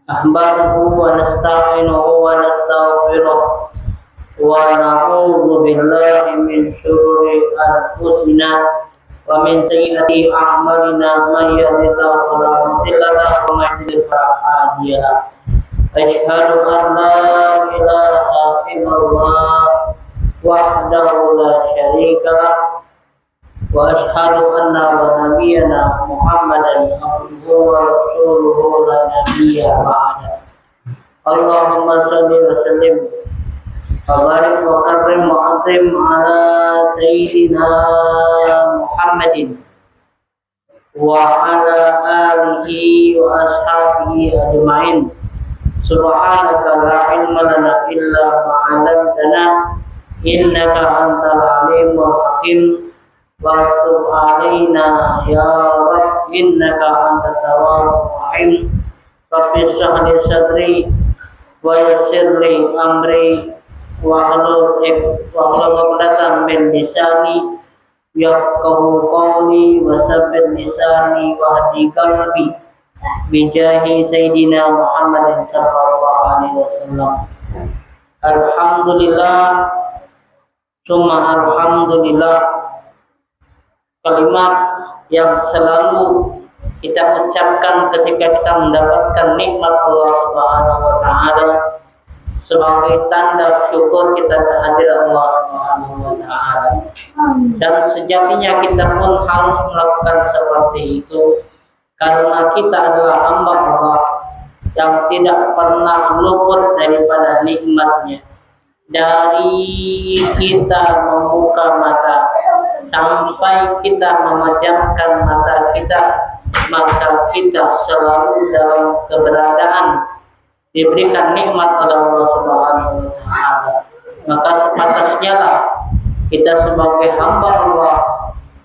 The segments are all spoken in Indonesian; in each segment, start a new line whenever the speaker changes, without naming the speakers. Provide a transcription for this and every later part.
نحمده ونستعينه ونستغفره ونعوذ بالله من شرور أنفسنا ومن سيئات أعمالنا من يهده الله فلا مضل له ومن يضلل فلا هادي له أشهد أن لا إله إلا الله وحده لا شريك له وأشهد أن نبينا محمدا عبده ورسوله لا نبي بعده اللهم صل وسلم وبارك وكرم وعظم على سيدنا محمد وعلى آله وأصحابه أجمعين سبحانك لا علم لنا إلا ما علمتنا إنك أنت العليم الحكيم وَتُبْ عَلَيْنَا يَا رَبِّ إِنَّكَ أَنْتَ التَّوَّابُ الرَّحِيمُ رَبِّ اشْرَحْ لِي صَدْرِي وَيَسِّرْ لِي أَمْرِي واحلل عقدة من لساني يفقهوا قولي وثبت لساني واهد قلبي بجاه سيدنا محمد صلى الله عليه وسلم. Alhamdulillah summa alhamdulillah, kalimat yang selalu kita ucapkan ketika kita mendapatkan nikmat Allah Subhanahu wa taala sebagai tanda syukur kita kehadiran Allah Subhanahu wa taala. Dan sejatinya kita pun harus melakukan seperti itu karena kita adalah hamba Allah yang tidak pernah luput daripada nikmatnya. Dari kita membuka mata sampai kita memejamkan mata kita, maka kita selalu dalam keberadaan diberikan nikmat oleh Allah Subhanahu wa taala. Maka sepantasnya lah kita sebagai hamba Allah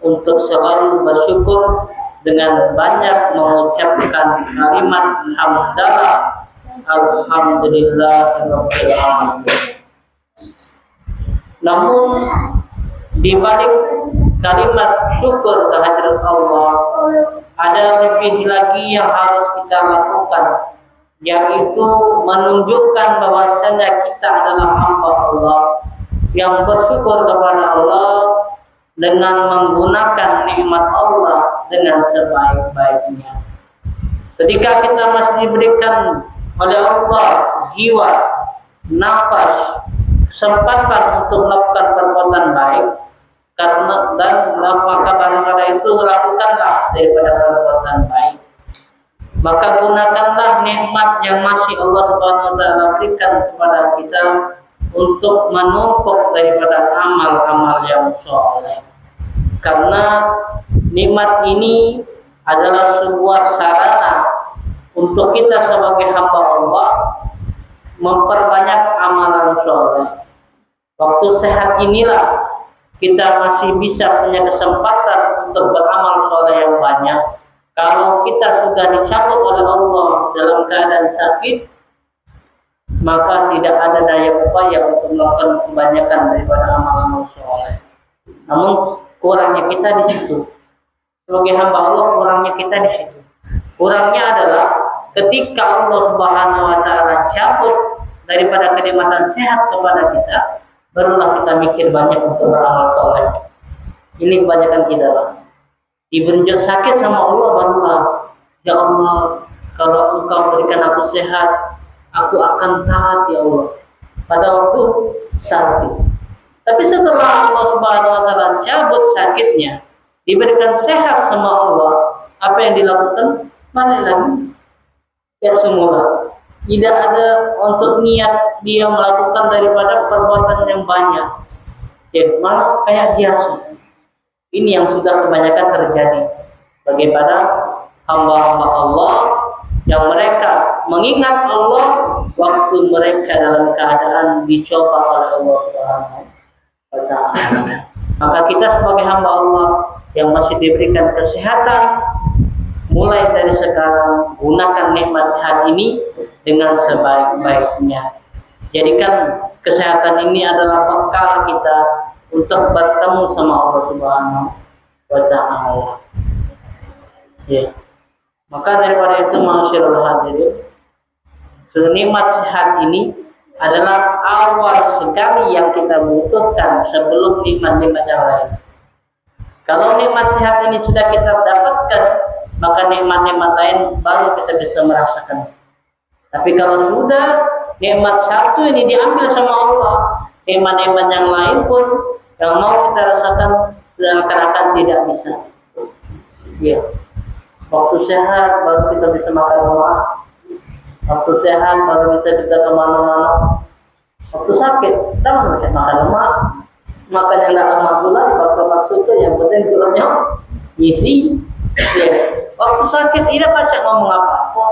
untuk selalu bersyukur dengan banyak mengucapkan kalimat hamdalah alhamdulillahirabbil alamin. Namun di balik kalimat syukur kehadirat Allah ada lebih lagi yang harus kita lakukan, yaitu menunjukkan bahwasanya kita adalah hamba Allah yang bersyukur kepada Allah dengan menggunakan nikmat Allah dengan sebaik-baiknya. Ketika kita masih diberikan oleh Allah jiwa, nafas, kesempatan untuk melakukan perbuatan baik, karena dan maka pada itu lakukanlah daripada perbuatan baik. Maka gunakanlah nikmat yang masih Allah Subhanahu wa taala berikan kepada kita untuk menumpuk daripada amal-amal yang soleh. Karena nikmat ini adalah sebuah sarana untuk kita sebagai hamba Allah memperbanyak amalan soleh. Waktu sehat inilah kita masih bisa punya kesempatan untuk beramal soleh yang banyak. Kalau kita sudah dicabut oleh Allah dalam keadaan sakit, maka tidak ada daya upaya untuk melakukan kebanyakan daripada amal-amal soleh. Namun kurangnya kita di situ. Sebagai hamba Allah, kurangnya kita di situ. Kurangnya adalah ketika Allah Subhanahu wa taala cabut daripada kenikmatan sehat kepada kita, barulah kita mikir banyak untuk beramal soleh. Ini kebanyakan kita, Pak. Diberi sakit sama Allah, barulah, ya Allah, kalau Engkau berikan aku sehat, aku akan taat ya Allah. Pada waktu sakit. Tapi setelah Allah Subhanahu wa taala cabut sakitnya, diberikan sehat sama Allah, apa yang dilakukan? Balik lagi ya semula. Tidak ada untuk niat dia melakukan daripada perbuatan yang banyak. Ya, malah kayak biasa. Ini yang sudah kebanyakan terjadi bagaimana hamba-hamba Allah yang mereka mengingat Allah waktu mereka dalam keadaan dicoba oleh Allah Subhanahu wa taala. Maka kita sebagai hamba Allah yang masih diberikan kesehatan, mulai dari sekarang gunakan nikmat sehat ini dengan sebaik-baiknya. Jadikan kesehatan ini adalah bekal kita untuk bertemu sama Allah Subhanahu wa taala. Ya. Maka daripada itu, ma'asyiral hadirin, Nikmat sehat ini adalah awal sekali yang kita butuhkan sebelum nikmat-nikmat yang lain. Kalau nikmat sehat ini sudah kita dapatkan, maka nikmat-nikmat lain baru kita bisa merasakan. Tapi kalau sudah nikmat satu ini diambil sama Allah, nikmat-nikmat yang lain pun yang mau kita rasakan seakan-akan tidak bisa. Ya. Waktu sehat baru kita bisa makan lemak. Waktu sehat baru bisa kita kemana-mana. Waktu sakit kita bisa makan lemak. Makan yang tidak lemak gula dipaksa-paksa itu yang penting gulanya isi. Ya. Waktu sakit tidak baca ngomong apa-apa.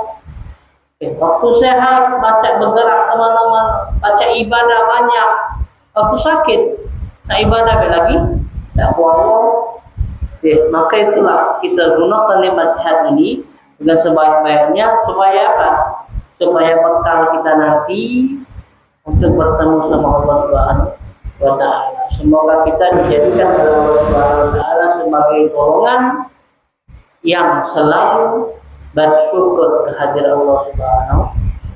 Waktu sehat baca bergerak kemana-mana, baca ibadah banyak. Waktu sakit, nah ibadah lagi, tidak puas. Maka itulah kita gunakan nikmat sehat ini dengan sebaik-baiknya supaya apa? Supaya bekal kita nanti untuk bertemu sama Allah Subhanahu wa Ta'ala. Semoga kita dijadikan oleh Allah Subhanahu wa Ta'ala sebagai golongan yang selalu bersyukur kehadiran Allah Subhanahu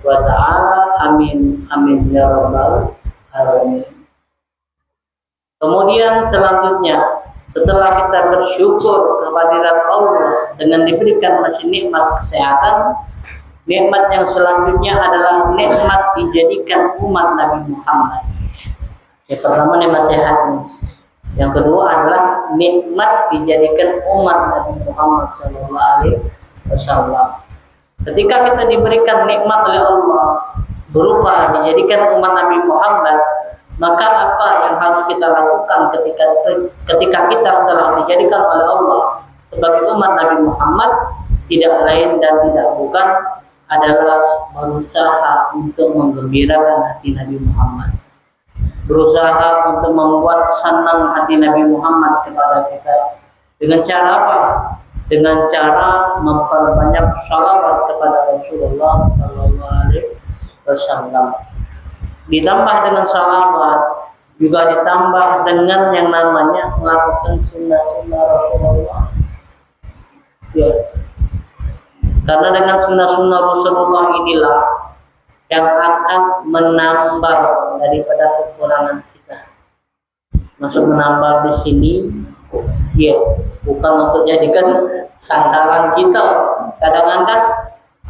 wa Ta'ala. Amin amin ya rabbal alamin. Kemudian selanjutnya, setelah kita bersyukur kehadiran Allah dengan diberikan masih nikmat kesehatan, nikmat yang selanjutnya adalah nikmat dijadikan umat Nabi Muhammad. Yang pertama nikmat sehat. Yang kedua adalah nikmat dijadikan umat Nabi Muhammad SAW. Ketika kita diberikan nikmat oleh Allah berupa dijadikan umat Nabi Muhammad, maka apa yang harus kita lakukan ketika kita telah dijadikan oleh Allah sebagai umat Nabi Muhammad? Tidak lain dan tidak bukan adalah berusaha untuk menggembirakan hati Nabi Muhammad, berusaha untuk membuat senang hati Nabi Muhammad kepada kita. Dengan cara apa? Dengan cara memperbanyak salawat kepada Rasulullah SAW. Ditambah dengan salawat, juga ditambah dengan yang namanya melakukan sunnah-sunnah Rasulullah. Ya. Karena dengan sunnah-sunnah Rasulullah inilah yang akan menambal daripada kekurangan kita. Maksud menambal di sini, ya, bukan untuk jadikan sandaran kita. Kadang-kadang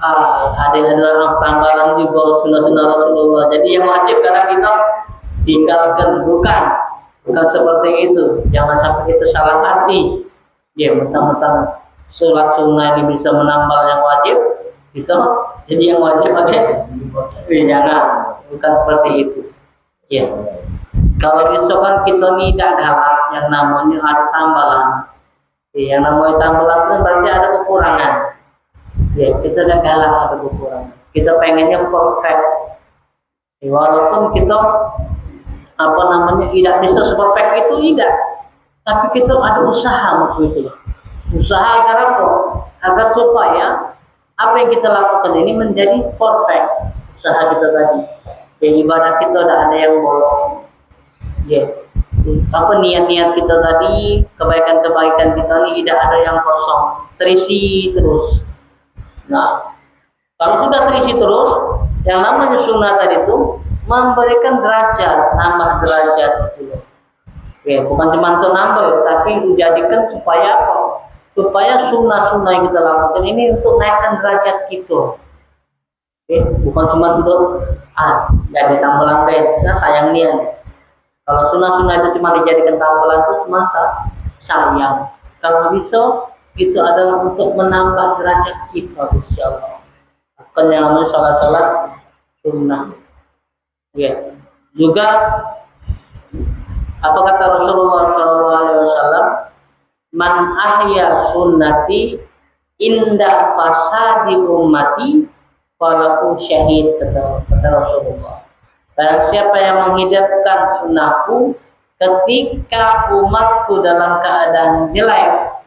ada orang tanggalan juga sunnah-sunnah Rasulullah. Jadi yang wajib karena kita tinggalkan, bukan seperti itu. Jangan sampai kita salah arti. Ya, mentang-mentang sholat sunnah ini bisa menambal yang wajib, gitu. Jadi yang wajib jangan, bukan seperti itu. Ya. Kalau besok kan kita ini tidak galak, yang namanya ada tambalan. Ya, yang namanya tambalan itu berarti ada kekurangan. Ya, kita tidak galak ada kekurangan. Kita pengennya perfect. Ya, walaupun kita tidak bisa seperfect itu tidak, tapi kita ada usaha maksud itu. Usaha agar apa? Agar supaya apa yang kita lakukan ini menjadi perfect. Usaha kita tadi. Ya, ibadah kita tidak ada yang bolong. Ya. Niat-niat kita tadi, kebaikan-kebaikan kita ini tidak ada yang kosong, terisi terus. Nah, kalau sudah terisi terus, yang namanya sunnah tadi itu memberikan derajat, nambah derajat itu. Ya, bukan cuma untuk nambah, tapi dijadikan supaya apa? Supaya sunnah-sunnah yang kita lakukan ini untuk naikkan derajat kita. Oke, bukan cuma untuk jadi tambalan saya sayang niat. Kalau sunnah-sunnah itu cuma dijadikan tambalan itu cuma sayang. Kalau bisa itu adalah untuk menambah derajat kita, insyaallah. Bukan yang namanya salat-salat sunnah. Ya. Juga apa kata Rasulullah SAW? Man ahya sunnati inda fasadi ummati falahu syahid, kata Rasulullah. Barang siapa yang menghidupkan sunnahku ketika umatku dalam keadaan jelek,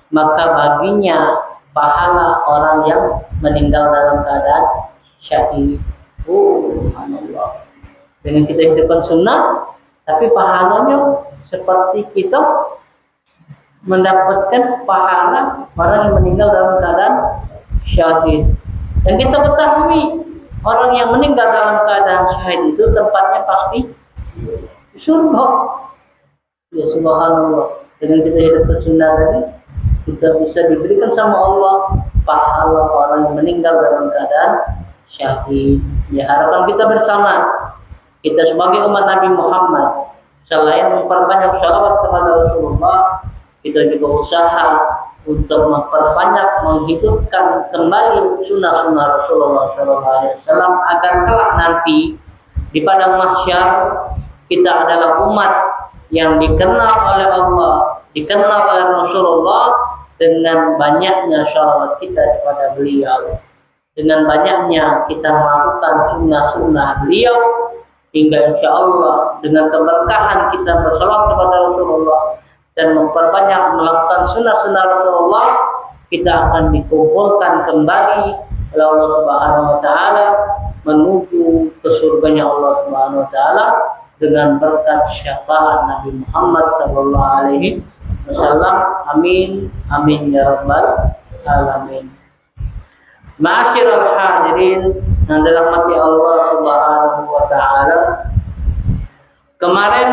maka baginya pahala orang yang meninggal dalam keadaan syahid. Subhanallah. Dengan kita hidupkan sunnah, tapi pahalanya seperti kita mendapatkan pahala orang yang meninggal dalam keadaan syahid. Dan kita ketahui orang yang meninggal dalam keadaan syahid itu tempatnya pasti di surga. Ya subhanallah. Dengan kita hidup kesunnah tadi, kita bisa diberikan sama Allah pahala orang yang meninggal dalam keadaan syahid. Ya, harapan kita bersama, kita sebagai umat Nabi Muhammad, selain memperbanyak shalawat kepada Rasulullah, kita juga usaha untuk memperbanyak menghidupkan kembali sunnah-sunnah Rasulullah SAW agar kelak nanti di padang mahsyar kita adalah umat yang dikenal oleh Allah, dikenal oleh Rasulullah dengan banyaknya shalawat kita kepada beliau, dengan banyaknya kita melakukan sunnah-sunnah beliau, hingga insya Allah dengan keberkahan kita bersalawat kepada Rasulullah dan memperbanyak melakukan sunnah-sunnah Rasulullah, kita akan dikumpulkan kembali oleh Allah Subhanahu wa taala menuju ke surganya Allah Subhanahu wa taala dengan berkat syafaat Nabi Muhammad sallallahu alaihi wasallam. Amin amin ya rabbal alamin. Ma'asyiral hadirin yang dirahmati Allah Subhanahu wa taala, kemarin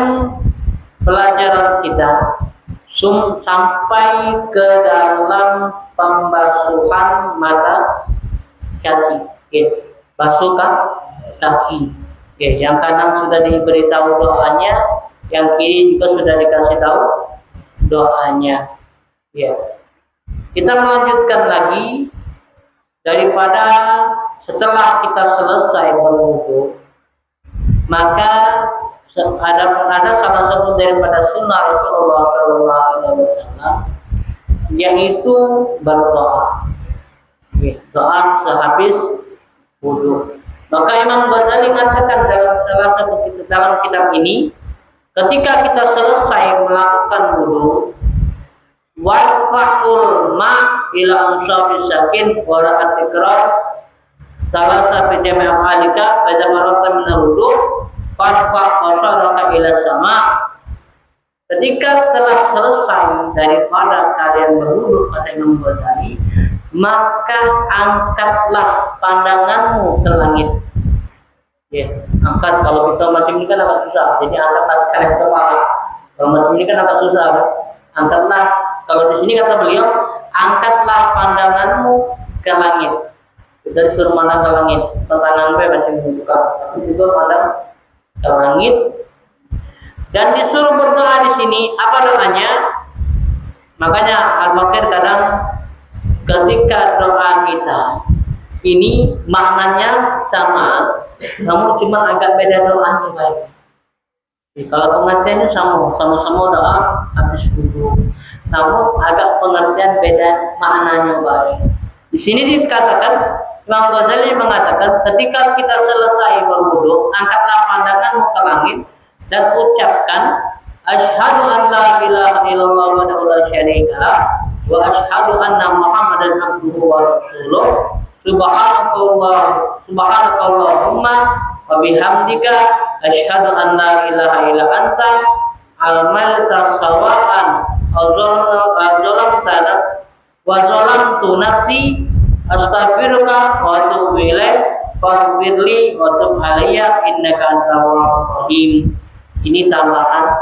pelajaran kita sampai ke dalam pembasuhan mata kaki, basuh kaki. Yang kanan sudah diberitahu doanya, yang kiri juga sudah dikasih tahu doanya. Kita melanjutkan lagi daripada setelah kita selesai berwudu, maka ada salah satu daripada sunnah Rasulullah SAW, yaitu berdoa. Doa sehabis wudu. Maka Imam Ghazali mengatakan dalam kitab ini, ketika kita selesai melakukan wudu, warfa'ul ma ila anshafi sakin wa ra'at ikrar salah sampai jami'a alika pada marata min wudu farfa wasaraka ila sama. Ketika telah selesai daripada kalian berwudu, kata Imam Ghazali, maka angkatlah pandanganmu ke langit. Angkat. Kalau kita macam ini kan agak susah, jadi angkatlah sekalian kepala. Kalau macam ini kan agak susah, kan? Angkatlah. Kalau di sini kata beliau, angkatlah pandanganmu ke langit. Kita disuruh mandang ke langit. Tangan macam ini bukan, tapi juga pandang ke langit. Dan disuruh berdoa di sini. Apa doanya? Makanya Al-Baqir kadang ketika doa kita ini maknanya sama, namun cuma agak beda doanya, baik. Kalau pengertiannya sama-sama doa habis wudu, namun agak pengertian beda maknanya, baik. Di sini dikatakan, Imam Ghazali mengatakan, ketika kita selesai berwudu, angkatlah pandanganmu ke langit dan ucapkan asyhadu an la ilaha illallah wa la syarika lah wa asyhadu anna Muhammadan abduhu wa rasuluh. Subhanakallahumma wa bihamdika asyhadu an la ilaha illa anta al-malta sawa'an wa zalamtu nafsi astaghfiruka wa atubu ilaik faghfirli wa tub alayya innaka antal rahim. Ini tambahan.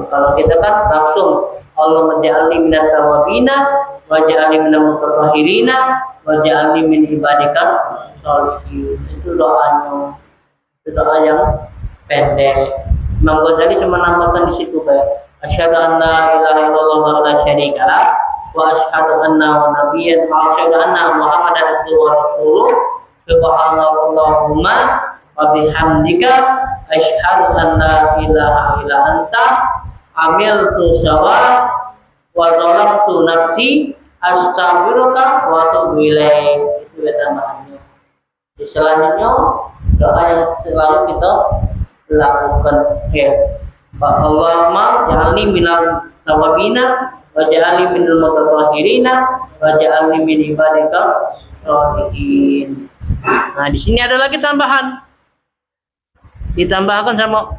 Kalau kita kan langsung Allah maj'alni minat tawabina waj'alni minal mutatahhirina waj'alni min ibadikas sholihin. Itu doanya. Itu doa yang pendek. Imam Ghazali cuma nambahkan di situ kayak asyhadu an la ilaha illallah wa la syarika lah wa asyhadu anna Muhammadan abduhu wa rasuluh. Subhanallahumma wa bihamdika asyhadu an la ilaha illa anta amiltu sawa wa zalamtu nafsi astaghfiruka wa atubu ilaik. Itu tambahannya. Selanjutnya doa yang selalu kita lakukan, Allahumma ja'alni minal tawabina wa ja'alni minal mutatahhirina wa ja'alni min ibadika sholihin. Nah, di sini ada lagi tambahan. Ditambahkan sama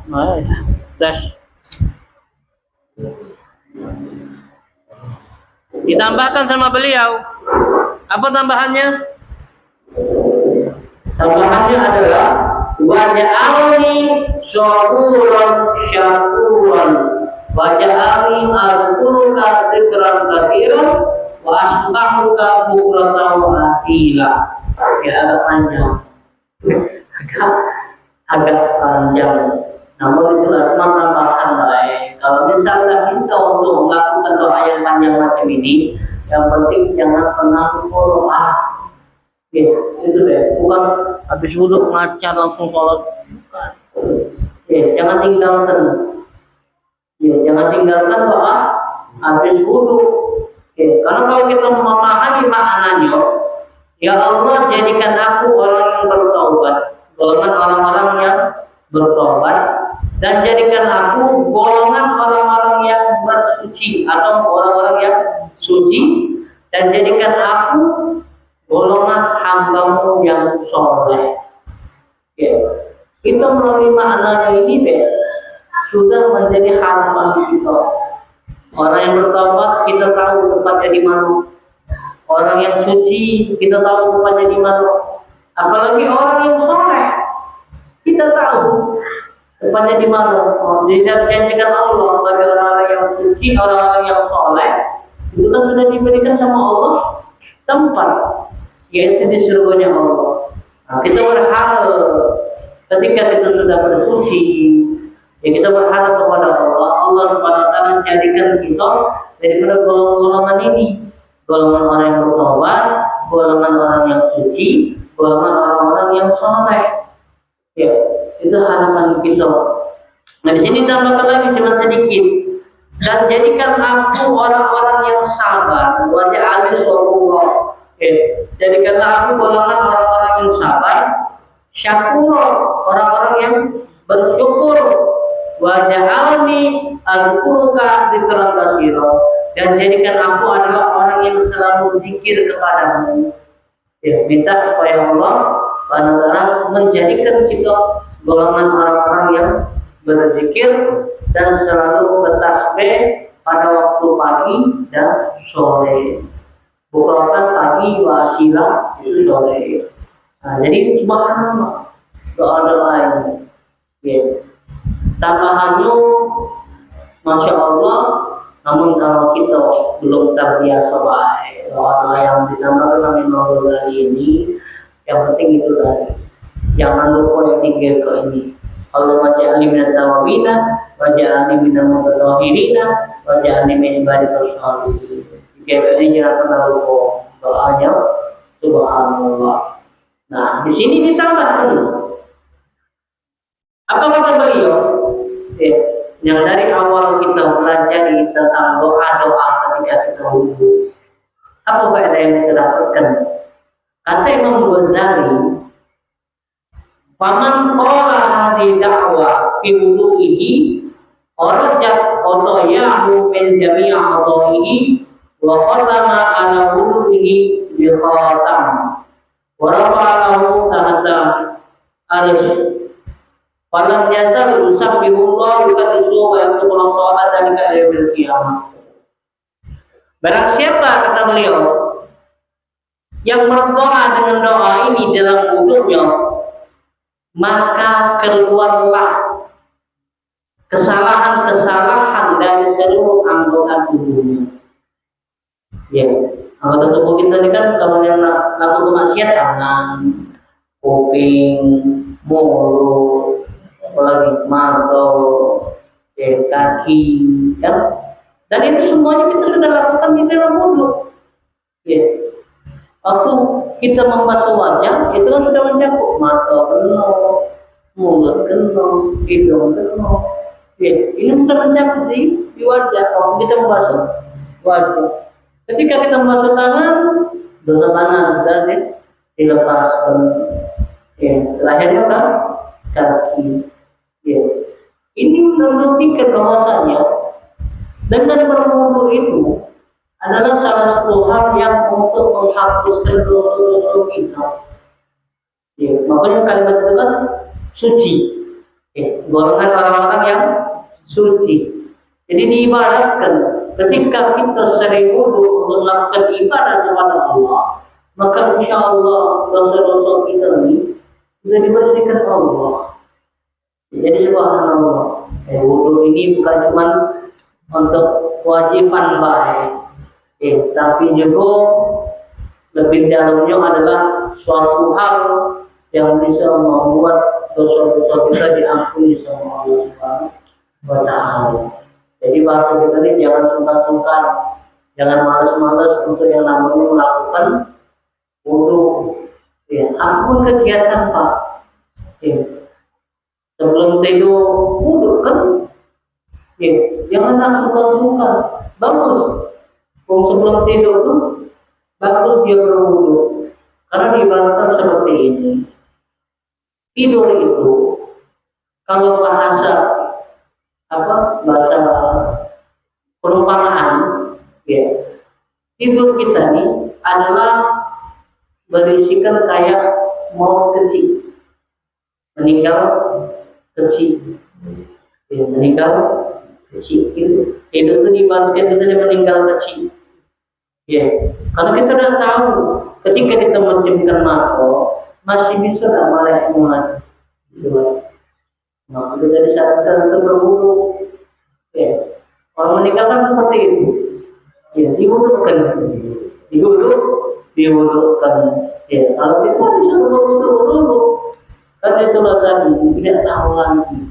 ditambahkan sama beliau, Apa tambahannya? Tambahannya adalah waj'alni syakuran syakuran waj'alni azkuruka dzikran katsiran wa asbahuka bukratan wa asila. Ya, agak panjang. agak panjang. Namun itulah cuma tambahan baik. Kalau misalnya bisa untuk melakukan doa yang panjang macam ini, yang penting jangan pernah lupa. Ya, itu deh. Bukan habis wudhu ngaca langsung sholat. Bukan. Ya, jangan tinggalkan. Ya, jangan tinggalkan doa habis wudhu. Ya, karena kalau kita memahami maknanya, ya Allah jadikan aku orang yang bertaubat, golongan orang-orang yang bertobat, dan jadikan aku golongan orang-orang yang bersuci atau orang-orang yang suci, dan jadikan aku golongan hambamu yang soleh. Ya. Kita melalui maknanya ini sudah menjadi harapan kita. Orang yang bertobat kita tahu tempatnya di mana. Orang yang suci kita tahu tempatnya di mana. Apalagi orang yang soleh kita tahu tempatnya di mana. Dijanjikan Allah bagi orang-orang yang suci, orang-orang yang soleh itu kan sudah diberikan sama Allah tempat, yaitu di surganya Allah. Nah, kita berharap ketika kita sudah bersuci, ya kita berharap kepada Allah, Allah Subhanahu wa taala jadikan kita daripada golongan ini, golongan orang yang bertobat, golongan orang yang suci, golongan orang-orang yang soleh. Ya, itu harapan kita. Nah, di sini tambahkan lagi cuma sedikit. Dan jadikan aku orang-orang yang sabar. Waj'alni syakuran. Jadikanlah aku golongan orang-orang yang sabar, syakur, orang-orang yang bersyukur. Waj'alni azkuruka dzikran katsiran, dan jadikan aku adalah orang yang selalu zikir kepadamu. Ya, minta supaya Allah Subhanahu menjadikan kita golongan orang-orang yang berzikir dan selalu bertasbih pada waktu pagi dan sore. Bukan pagi wasila sore. Nah, jadi subhanallah doa-doa ini. Ya. Tambahannya, masya Allah. Namun kalau kita belum terbiasa baik doa-doa yang ditambahkan sama Imam Ghazali ini, yang penting itu tadi. Jangan lupa yang tiga ke ini. Allah waj'alni minat tawabina, waj'alni minal mutatahhirina, waj'alni min ibadikal sholihin. Tiga ini jangan pernah lupa doanya subhanallah. Nah, di sini ditambahkan. Apa kata beliau? Yang dari awal kita pelajari tentang doa-doa ketika kita wudhu. Apa faedah yang kita dapatkan? Kata Imam Ghazali, "Faman qala hadhihi da'wa fi wudu'ihi, rajat qadayahu min jami' a'dha'ihi wa khatama 'ala wudu'ihi bi khatam wa rafa'ahu tahta arsh. Falam yazal yusabbihullah bikatusu wa yaqulu sholat dan yaumil qiyamah." Barang siapa, kata beliau, yang berdoa dengan doa ini dalam wudhunya, maka keluarlah kesalahan-kesalahan dari seluruh anggota tubuhnya. Ya, anggota tubuh kita ini kan kalau yang lakukan maksiat, tangan, kuping, mulut, apalagi mata, kaki, kan? Dan itu semuanya kita sudah lakukan di dalam wudhu. Ya. Waktu kita membasuh wajah, itu kan sudah mencakup mata kena, mulut kena, hidung kena. Ya. Ini sudah mencakup di wajah. Waktu kita membasuh wajah. Ketika kita membasuh tangan, dosa tangan sudah dilepaskan. Ya. Terakhirnya kan kaki. Ya. Ini membuktikan bahwasanya dengan berwudu itu adalah salah satu hal yang untuk menghapuskan dosa-dosa kita. Ya, makanya kalimat itu kan suci. Ya, golongan orang-orang yang suci. Jadi diibaratkan ketika kita sering wudu untuk melakukan ibadah kepada Allah, maka insya Allah dosa-dosa kita ini sudah dibersihkan Allah. Jadi subhanallah, wudhu ini bukan cuma untuk kewajiban baik, tapi juga lebih dalamnya adalah suatu hal yang bisa membuat dosa-dosa kita diampuni sama Allah Subhanahu wa Ta'ala. Jadi bahasa kita ini jangan sungkan-sungkan, jangan malas-malas untuk yang namanya melakukan wudhu. Apapun kegiatan Pak, sebelum tidur wudhu kan, jangan langsung sungkan. Bagus, sebelum tidur tuh bagus dia berwudhu, karena diibaratkan seperti ini. Tidur itu kalau bahasa perumpamaan, tidur kita nih adalah berisikan kayak mau kecil meninggal kecil, meninggal kecil. Tidur itu diibaratkan kita meninggal kecil. Kalau kita sudah tahu ketika kita menciumkan mako masih bisa tak malah mulai, maka kita disarankan untuk berwudu. Orang meninggal kan seperti itu, diwudukan, diwudukan. Kalau kita disuruh berwudu, kan itulah tadi tidak tahu lagi.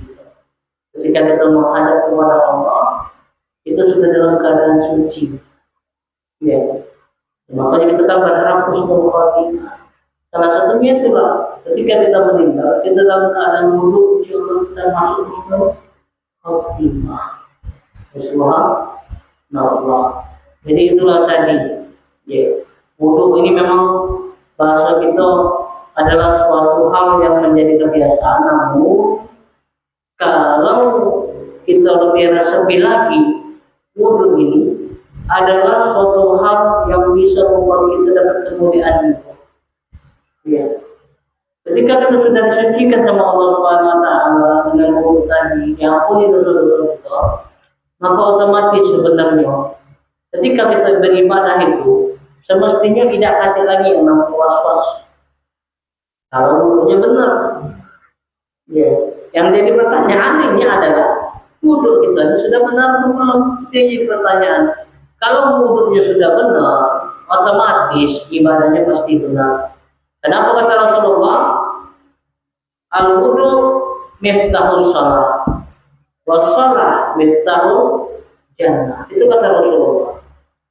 Ketika kita menghadap kepada Allah, itu sudah dalam keadaan suci. Makanya kita kan berharap husnul khotimah. Salah satunya itulah ketika kita meninggal, kita dalam keadaan wudu, insyaallah kita masuk husnul khotimah. Subhanallah. Jadi itulah tadi. Wudu ini memang bahasa kita adalah suatu hal yang menjadi kebiasaan, namun kalau kita lebih resapi lagi, wudu ini adalah suatu hal yang bisa membuat kita dapat kemuliaan juga. Ketika kita sudah disucikan sama Allah Subhanahu wa Ta'ala dengan wudu tadi, yang ampuni dosa-dosa kita, maka otomatis sebenarnya ketika kita beribadah itu semestinya tidak ada lagi yang namanya was-was. Kalau wudunya benar, yang jadi pertanyaan ini adalah wudu kita sudah benar atau belum? Jadi pertanyaan. Kalau wudunya sudah benar, otomatis ibadahnya pasti benar. Kenapa kata Rasulullah? Al-wudu miftahus shalah, wassalah miftahul jannah. Itu kata Rasulullah.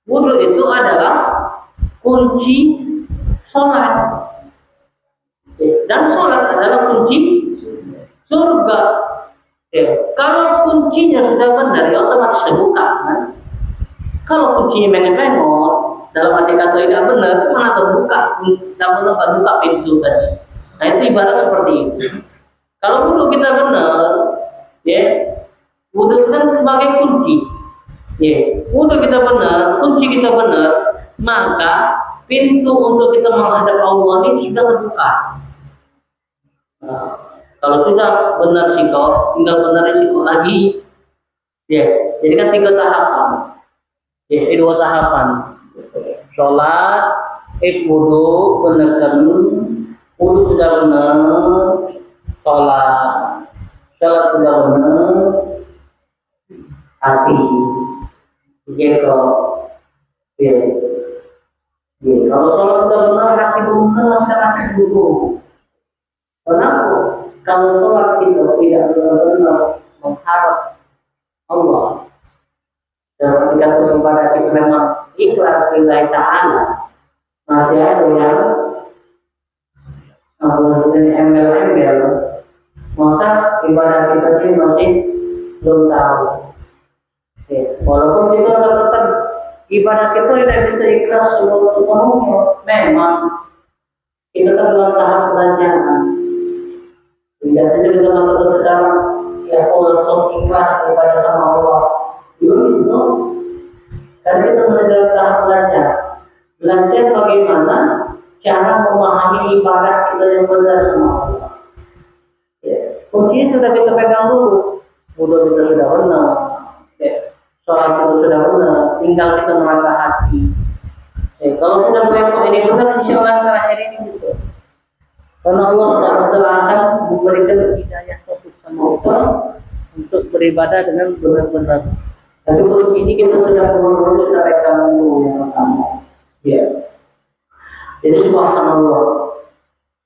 Wudu itu adalah kunci sholat, dan sholat adalah kunci surga. Kalau kuncinya sudah benar, ya otomatis terbuka kan? Kalau kuncinya mengengot, dalam arti kata tidak benar, mana terbuka? Tidak benar terbuka pintu tadi. Nah itu ibarat seperti itu. Kalau wudu kita benar, wudu kita sebagai kunci. Wudu kita benar, kunci kita benar, maka pintu untuk kita menghadap Allah ini sudah terbuka. Nah, kalau sudah benar sikap, tinggal benar sikap lagi. Jadi kan 3 tahapan. Dua tahapan. Sholat, wudu, benar, wudu sudah benar, sholat sudah benar, hati. Kalau sholat sudah benar, hati belum benar, sudah masih wudu. Kenapa? Kalau sholat kita tidak benar-benar mengharap Allah, dan ketika kepada kita memang ikhlas lillahi ta'ala, masih ada yang embel-embel, maka ibadah kita ini masih belum tahu. Walaupun kita tetap ibadah kita tidak bisa ikhlas sepenuhnya, memang kita kan dalam tahap pelajaran. Tidak bisa kita lakukan sekarang, ya Allah langsung ikhlas ibadah sama Allah. Bisa. Karena kita dalam tahap belajar bagaimana cara memahami ibadah kita yang benar sama Allah. Kuncinya sudah kita pegang dulu, wudu kita sudah benar, sholat kita sudah benar, tinggal kita menata hati. Kalau sudah melepas ini yang benar insya Allah terakhir ini bisa. Karena Allah Subhanahu wa taala akan memberikan hidayah taufik sama kita untuk beribadah dengan benar-benar. Tapi kalau sini kita sedang mengurus rekaman dulu yang pertama. Ya. Jadi subhanallah.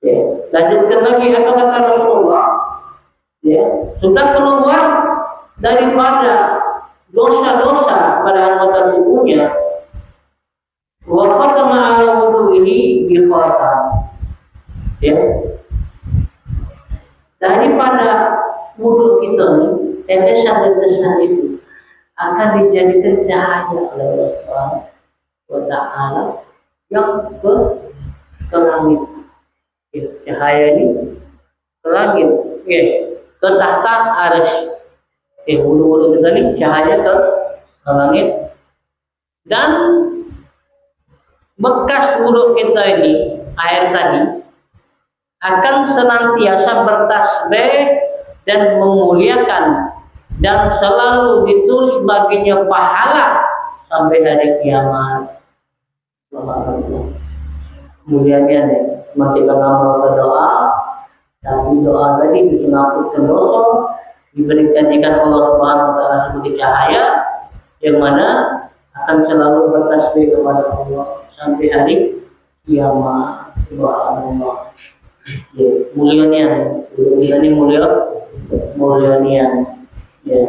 Ya. Lanjutkan lagi apa kata Rasulullah. Ya. Sudah keluar daripada dosa-dosa pada anggota tubuhnya. Wa khatama ala wudu'ihi bi khatam. Ya. Daripada wudu kita nih, tetesan-tetesan itu akan dijadikan cahaya oleh Allah Subhanahu wa taala yang ke langit. Ya, cahaya ini ke langit, ya, ke tahta arsy. Wudu-wudu kita ini cahaya ke langit. Dan bekas wudu kita ini, air tadi, akan senantiasa bertasbih dan memuliakan dan selalu ditulis baginya pahala sampai hari kiamat. Mulianya nih, semakin mengamal berdoa, tapi doa tadi bisa menghapuskan dosa, diberikan jika Allah Subhanahu wa taala sebagai cahaya yang mana akan selalu bertasbih kepada Allah sampai hari kiamat. Subhanallah. Ya, mulianya, ini mulianya. Ya.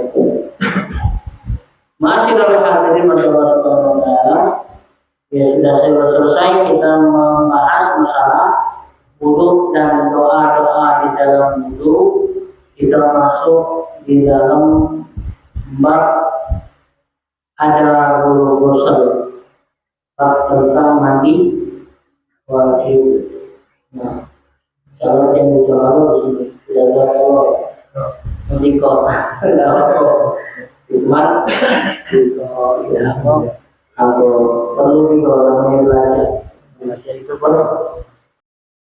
Masih dalam hadirin masalah Subhanahu wa taala. Ya, sudah selesai kita membahas masalah wudu dan doa-doa di dalam wudu. Kita masuk di dalam bab ada ghusl, bab tentang mandi wajib. Nah, kalau yang dijual di sini tidak ada nanti kok cuman kalau perlu juga namanya belajar itu perlu